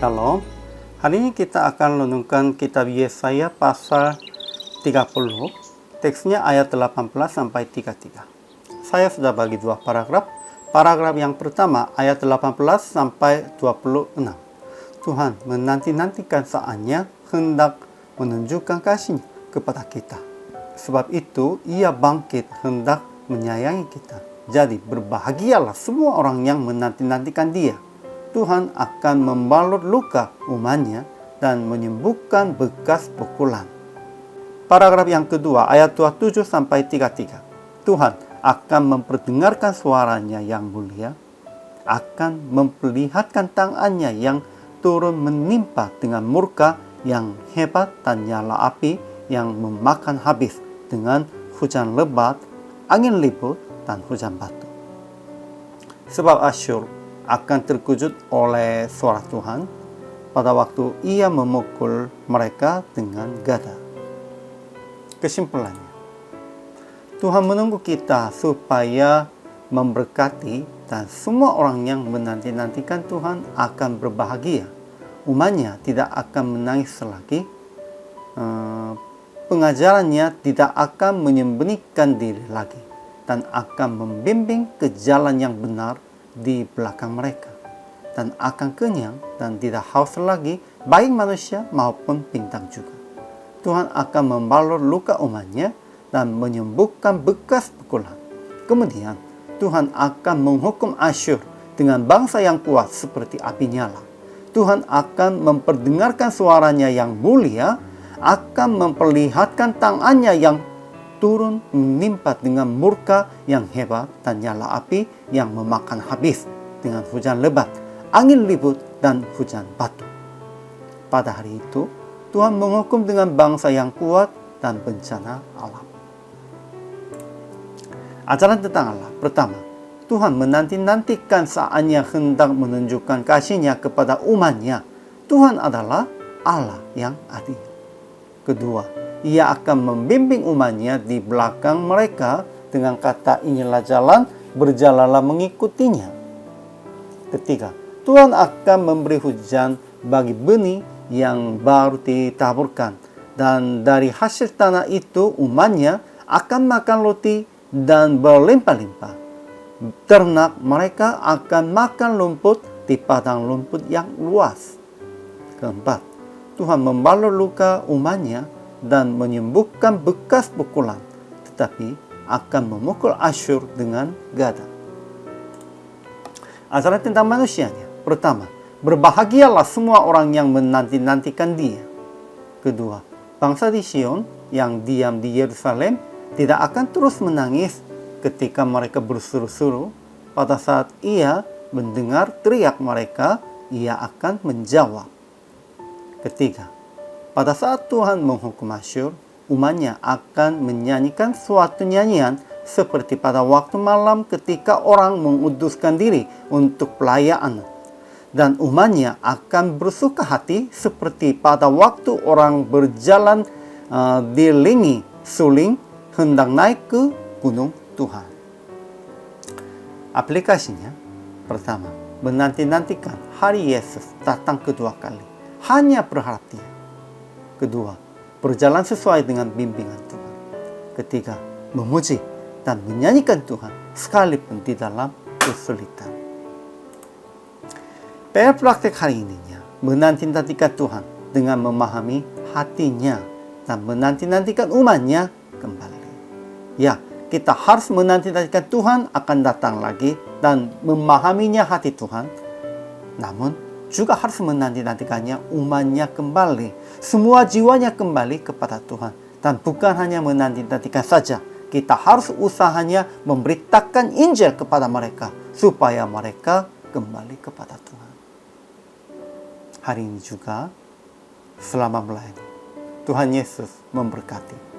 Shalom. Hari ini kita akan renungkan kitab Yesaya pasal 30. Teksnya ayat 18 sampai 33. Saya sudah bagi dua paragraf. Paragraf yang pertama ayat 18 sampai 26. Tuhan menanti-nantikan saatnya hendak menunjukkan kasih-Nya kepada kita. Sebab itu Ia bangkit hendak menyayangi kita. Jadi berbahagialah semua orang yang menanti-nantikan Dia. Tuhan akan membalut luka umatnya dan menyembuhkan bekas pukulan. Paragraf yang kedua ayat 27 sampai 33. Tuhan akan memperdengarkan suaranya yang mulia, akan memperlihatkan tangannya yang turun menimpa dengan murka yang hebat dan nyala api yang memakan habis dengan hujan lebat, angin ribut, dan hujan batu. Sebab Asyur akan terkejut oleh suara Tuhan pada waktu Ia memukul mereka dengan gada. Kesimpulannya, Tuhan menunggu kita supaya memberkati, dan semua orang yang menanti-nantikan Tuhan akan berbahagia. Umatnya tidak akan menangis lagi. Pengajarannya tidak akan menyembunyikan diri lagi, dan akan membimbing ke jalan yang benar di belakang mereka, dan akan kenyang dan tidak haus lagi, baik manusia maupun bintang juga. Tuhan akan membalut luka umatnya dan menyembuhkan bekas pukulan. Kemudian Tuhan akan menghukum Asyur dengan bangsa yang kuat seperti api nyala. Tuhan akan memperdengarkan suaranya yang mulia, akan memperlihatkan tangannya yang turun menimpa dengan murka yang hebat dan nyala api yang memakan habis dengan hujan lebat, angin ribut, dan hujan batu. Pada hari itu, Tuhan menghukum dengan bangsa yang kuat dan bencana alam. Ajaran tentang Allah. Pertama, Tuhan menanti-nantikan saatnya hendak menunjukkan kasih-Nya kepada umatnya. Tuhan adalah Allah yang adil. Kedua, Ia akan membimbing umatnya di belakang mereka dengan kata, inilah jalan, berjalanlah mengikutinya. Ketiga, Tuhan akan memberi hujan bagi benih yang baru ditaburkan, dan dari hasil tanah itu umatnya akan makan roti dan berlimpah-limpah. Ternak mereka akan makan rumput di padang rumput yang luas. Keempat, Tuhan membalut luka umatnya dan menyembuhkan bekas pukulan, tetapi akan memukul Asyur dengan gada. Ajaran tentang manusianya. Pertama, berbahagialah semua orang yang menanti-nantikan Dia. Kedua, bangsa di Sion yang diam di Yerusalem tidak akan terus menangis ketika mereka berseru-seru. Pada saat Ia mendengar teriak mereka, Ia akan menjawab. Ketiga, pada saat Tuhan menghukum Asyur, umatnya akan menyanyikan suatu nyanyian seperti pada waktu malam ketika orang menguduskan diri untuk pelayaan. Dan umatnya akan bersuka hati seperti pada waktu orang berjalan diiringi suling hendak naik ke gunung Tuhan. Aplikasinya, pertama, menanti-nantikan hari Yesus datang kedua kali. Hanya berharap Dia. Kedua, berjalan sesuai dengan bimbingan Tuhan. Ketiga, memuji dan menyanyikan Tuhan sekalipun di dalam kesulitan. PR praktek hari ininya, menanti-nantikan Tuhan dengan memahami hatinya dan menanti-nantikan umatnya kembali. Ya, kita harus menanti-nantikan Tuhan akan datang lagi dan memahaminya hati Tuhan. Namun, juga harus menanti-nantikannya umatnya kembali. Semua jiwanya kembali kepada Tuhan. Dan bukan hanya menanti-nantikan saja. Kita harus usahanya memberitakan Injil kepada mereka, supaya mereka kembali kepada Tuhan. Hari ini juga, selamat melayani. Tuhan Yesus memberkati.